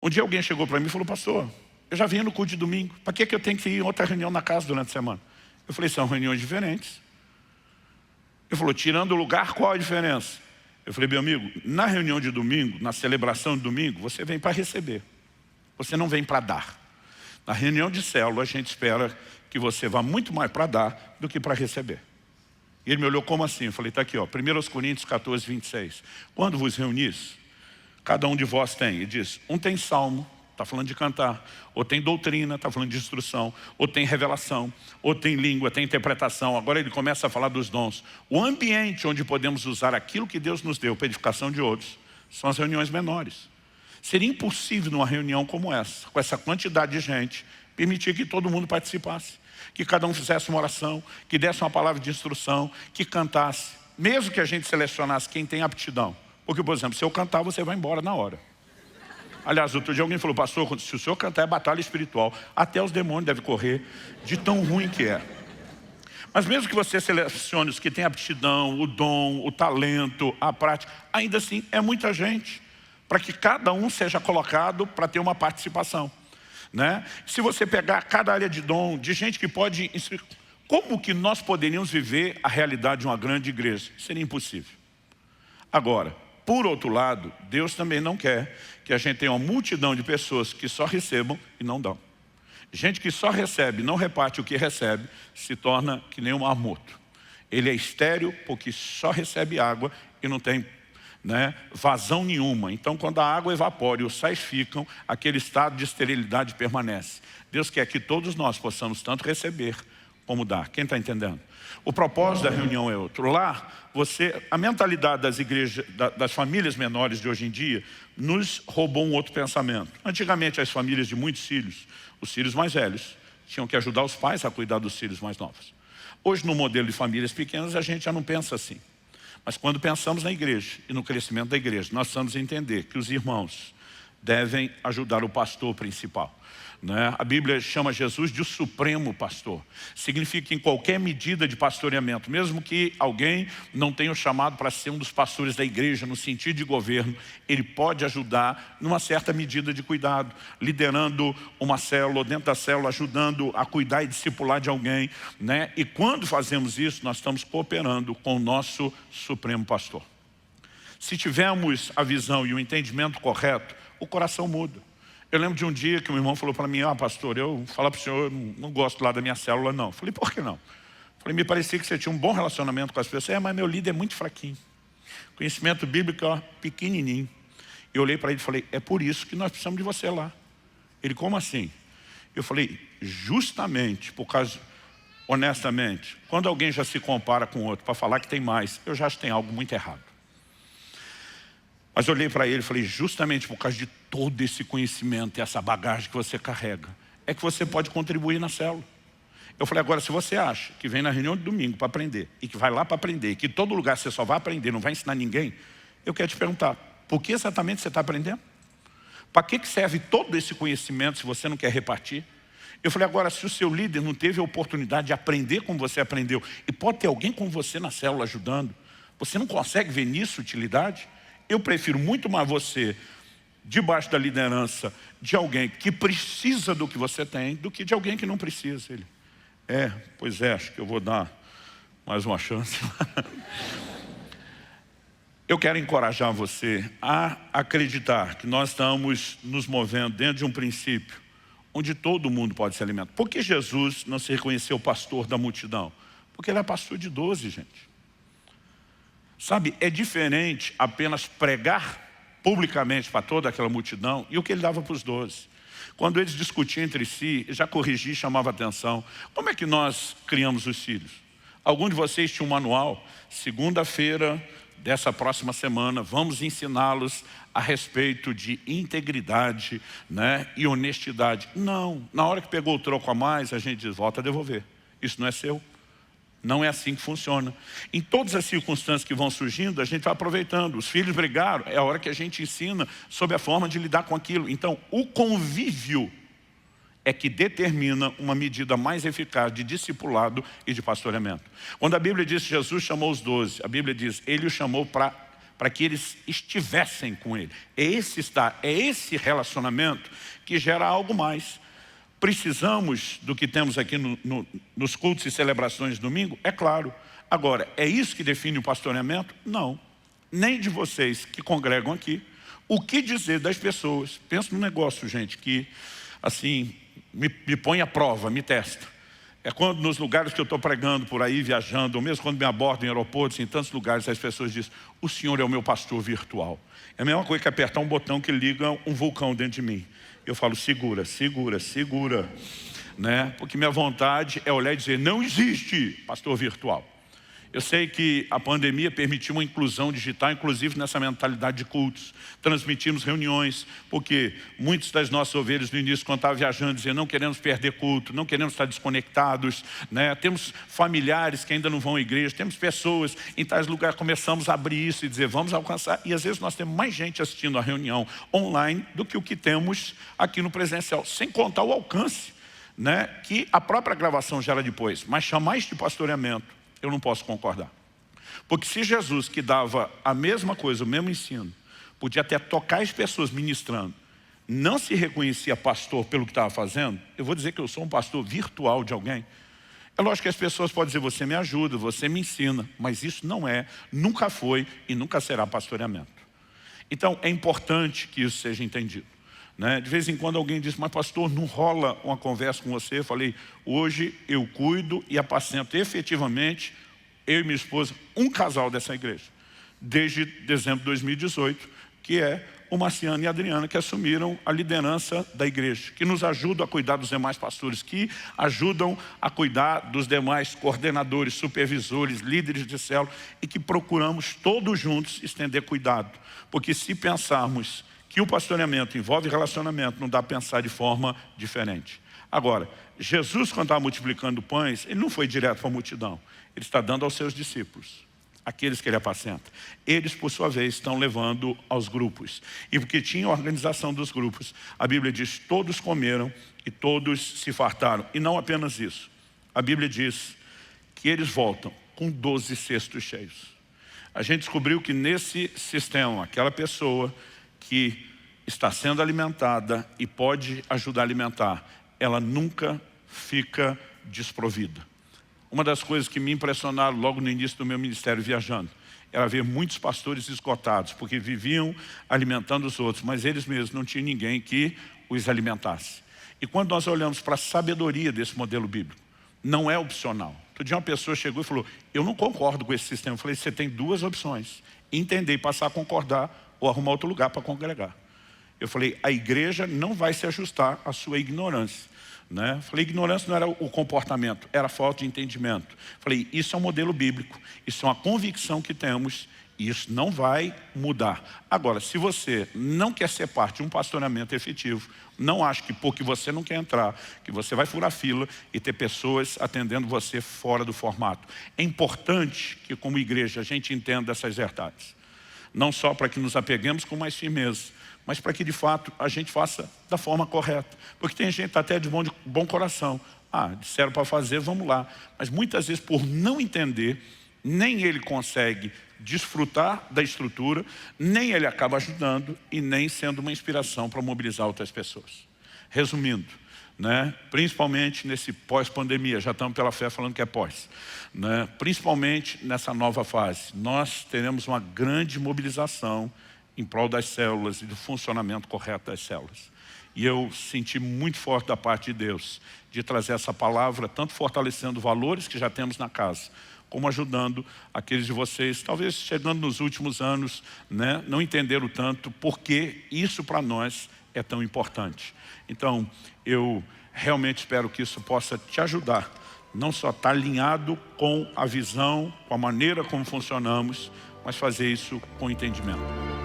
Um dia alguém chegou para mim e falou, pastor, eu já vim no culto de domingo, para que eu tenho que ir em outra reunião na casa durante a semana? Eu falei, são reuniões diferentes. Ele falou, tirando o lugar, qual a diferença? Eu falei, meu amigo, na reunião de domingo, na celebração de domingo, você vem para receber. Você não vem para dar. Na reunião de célula, a gente espera que você vá muito mais para dar do que para receber. E ele me olhou, como assim? Eu falei, está aqui, ó, 1 Coríntios 14, 26. Quando vos reunis, cada um de vós tem, ele diz, um tem salmo, está falando de cantar, ou tem doutrina, está falando de instrução, ou tem revelação, ou tem língua, tem interpretação. Agora ele começa a falar dos dons. O ambiente onde podemos usar aquilo que Deus nos deu para edificação de outros são as reuniões menores. Seria impossível numa reunião como essa, com essa quantidade de gente, permitir que todo mundo participasse, que cada um fizesse uma oração, que desse uma palavra de instrução, que cantasse, mesmo que a gente selecionasse quem tem aptidão. Porque, por exemplo, se eu cantar, você vai embora na hora. Aliás, outro dia alguém falou, pastor, se o senhor cantar é batalha espiritual, até os demônios devem correr de tão ruim que é. Mas mesmo que você selecione os que têm aptidão, o dom, o talento, a prática, ainda assim é muita gente, para que cada um seja colocado para ter uma participação, né? Se você pegar cada área de dom, de gente que pode... Como que nós poderíamos viver a realidade de uma grande igreja? Seria impossível. Agora, por outro lado, Deus também não quer que a gente tenha uma multidão de pessoas que só recebam e não dão. Gente que só recebe, não reparte o que recebe, se torna que nem um marmoto. Ele é estéril porque só recebe água e não tem, né, vazão nenhuma. Então, quando a água evapora e os sais ficam, aquele estado de esterilidade permanece. Deus quer que todos nós possamos tanto receber como dar. Quem está entendendo? O propósito da reunião é outro. Lá, a mentalidade das igrejas, das famílias menores de hoje em dia, nos roubou um outro pensamento. Antigamente, as famílias de muitos filhos, os filhos mais velhos, tinham que ajudar os pais a cuidar dos filhos mais novos. Hoje, no modelo de famílias pequenas, a gente já não pensa assim. Mas quando pensamos na igreja e no crescimento da igreja, nós precisamos entender que os irmãos devem ajudar o pastor principal, né? A Bíblia chama Jesus de o supremo pastor. Significa que em qualquer medida de pastoreamento, mesmo que alguém não tenha o chamado para ser um dos pastores da igreja no sentido de governo, ele pode ajudar numa certa medida de cuidado, liderando uma célula, dentro da célula, ajudando a cuidar e discipular de alguém, né? E quando fazemos isso, nós estamos cooperando com o nosso supremo pastor. Se tivermos a visão e o entendimento correto, o coração muda. Eu lembro de um dia que um irmão falou para mim, pastor, eu falo para o senhor, eu não gosto lá da minha célula não. Eu falei, por que não? Eu falei, me parecia que você tinha um bom relacionamento com as pessoas. Mas meu líder é muito fraquinho. Conhecimento bíblico, pequenininho. Eu olhei para ele e falei, é por isso que nós precisamos de você lá. Ele, como assim? Eu falei, justamente por causa, honestamente, quando alguém já se compara com outro para falar que tem mais, eu já acho que tem algo muito errado. Mas eu olhei para ele e falei, justamente por causa de todo esse conhecimento e essa bagagem que você carrega, é que você pode contribuir na célula. Eu falei, agora, se você acha que vem na reunião de domingo para aprender, e que vai lá para aprender, e que todo lugar você só vai aprender, não vai ensinar ninguém, eu quero te perguntar, por que exatamente você está aprendendo? Para que serve todo esse conhecimento se você não quer repartir? Eu falei, agora, se o seu líder não teve a oportunidade de aprender como você aprendeu, e pode ter alguém com você na célula ajudando, você não consegue ver nisso utilidade? Eu prefiro muito mais você debaixo da liderança de alguém que precisa do que você tem, do que de alguém que não precisa. Ele, pois é, acho que eu vou dar mais uma chance. Eu quero encorajar você a acreditar que nós estamos nos movendo dentro de um princípio onde todo mundo pode se alimentar. Por que Jesus não se reconheceu pastor da multidão? Porque ele é pastor de 12, gente. Sabe, é diferente apenas pregar publicamente para toda aquela multidão e o que ele dava para os 12. Quando eles discutiam entre si, já corrigia e chamava atenção. Como é que nós criamos os filhos? Algum de vocês tinha um manual? Segunda-feira dessa próxima semana, vamos ensiná-los a respeito de integridade, né, e honestidade. Não, na hora que pegou o troco a mais, a gente diz, volta a devolver. Isso não é seu. Não é assim que funciona. Em todas as circunstâncias que vão surgindo, a gente vai aproveitando. Os filhos brigaram, é a hora que a gente ensina sobre a forma de lidar com aquilo. Então, o convívio é que determina uma medida mais eficaz de discipulado e de pastoreamento. Quando a Bíblia diz que Jesus chamou os 12, a Bíblia diz, ele os chamou para para que eles estivessem com Ele. É esse relacionamento que gera algo mais. Precisamos do que temos aqui nos cultos e celebrações de domingo? É claro. Agora, é isso que define o pastoreamento? Não. Nem de vocês que congregam aqui. O que dizer das pessoas? Pensa num negócio, gente, que assim me põe à prova, me testa. É quando nos lugares que eu estou pregando por aí, viajando, ou mesmo quando me abordam em aeroportos, em tantos lugares, as pessoas dizem: o senhor é o meu pastor virtual. É a mesma coisa que apertar um botão que liga um vulcão dentro de mim. Eu falo: segura, segura, segura, né? Porque minha vontade é olhar e dizer: não existe pastor virtual. Eu sei que a pandemia permitiu uma inclusão digital, inclusive nessa mentalidade de cultos. Transmitimos reuniões, porque muitos das nossas ovelhas no início, quando estavam viajando, diziam: não queremos perder culto, não queremos estar desconectados, né? Temos familiares que ainda não vão à igreja, temos pessoas em tais lugares. Começamos a abrir isso e dizer: vamos alcançar. E às vezes nós temos mais gente assistindo a reunião online do que o que temos aqui no presencial, sem contar o alcance, né, que a própria gravação gera depois. Mas chamar isso de pastoreamento, eu não posso concordar. Porque se Jesus, que dava a mesma coisa, o mesmo ensino, podia até tocar as pessoas ministrando, não se reconhecia pastor pelo que estava fazendo, eu vou dizer que eu sou um pastor virtual de alguém. É lógico que as pessoas podem dizer: você me ajuda, você me ensina, mas isso não é, nunca foi e nunca será pastoreamento. Então é importante que isso seja entendido, né? De vez em quando alguém diz: mas pastor, não rola uma conversa com você? Eu falei: hoje eu cuido e apacento efetivamente, eu e minha esposa, um casal dessa igreja, desde dezembro de 2018, que é o Marciano e a Adriana, que assumiram a liderança da igreja, que nos ajudam a cuidar dos demais pastores, que ajudam a cuidar dos demais coordenadores, supervisores, líderes de célula, e que procuramos todos juntos estender cuidado. Porque se pensarmos que o pastoreamento envolve relacionamento, não dá para pensar de forma diferente. Agora, Jesus, quando estava multiplicando pães, ele não foi direto para a multidão. Ele está dando aos seus discípulos, aqueles que ele apacenta. Eles, por sua vez, estão levando aos grupos. E porque tinha a organização dos grupos, a Bíblia diz: todos comeram e todos se fartaram. E não apenas isso. A Bíblia diz que eles voltam com 12 cestos cheios. A gente descobriu que nesse sistema, aquela pessoa que está sendo alimentada e pode ajudar a alimentar, ela nunca fica desprovida. Uma das coisas que me impressionaram logo no início do meu ministério viajando era ver muitos pastores esgotados, porque viviam alimentando os outros, mas eles mesmos não tinham ninguém que os alimentasse. E quando nós olhamos para a sabedoria desse modelo bíblico, não é opcional. Outro dia uma pessoa chegou e falou: eu não concordo com esse sistema. Eu falei: você tem duas opções: entender e passar a concordar, ou arrumar outro lugar para congregar. Eu falei: a igreja não vai se ajustar à sua ignorância, né? Falei: ignorância não era o comportamento, era a falta de entendimento. Falei: isso é um modelo bíblico, isso é uma convicção que temos, e isso não vai mudar. Agora, se você não quer ser parte de um pastoreamento efetivo, não acho que porque você não quer entrar, que você vai furar fila e ter pessoas atendendo você fora do formato. É importante que, como igreja, a gente entenda essas verdades. Não só para que nos apeguemos com mais firmeza, mas para que de fato a gente faça da forma correta. Porque tem gente até de bom coração: disseram para fazer, vamos lá. Mas muitas vezes, por não entender, nem ele consegue desfrutar da estrutura, nem ele acaba ajudando e nem sendo uma inspiração para mobilizar outras pessoas. Resumindo, né, principalmente nesse pós-pandemia, já estamos pela fé falando que é pós, né, principalmente nessa nova fase, nós teremos uma grande mobilização em prol das células e do funcionamento correto das células. E eu senti muito forte da parte de Deus de trazer essa palavra, tanto fortalecendo valores que já temos na casa, como ajudando aqueles de vocês, talvez chegando nos últimos anos, né, não entenderam tanto porque isso para nós é tão importante. Então, eu realmente espero que isso possa te ajudar, não só estar alinhado com a visão, com a maneira como funcionamos, mas fazer isso com entendimento.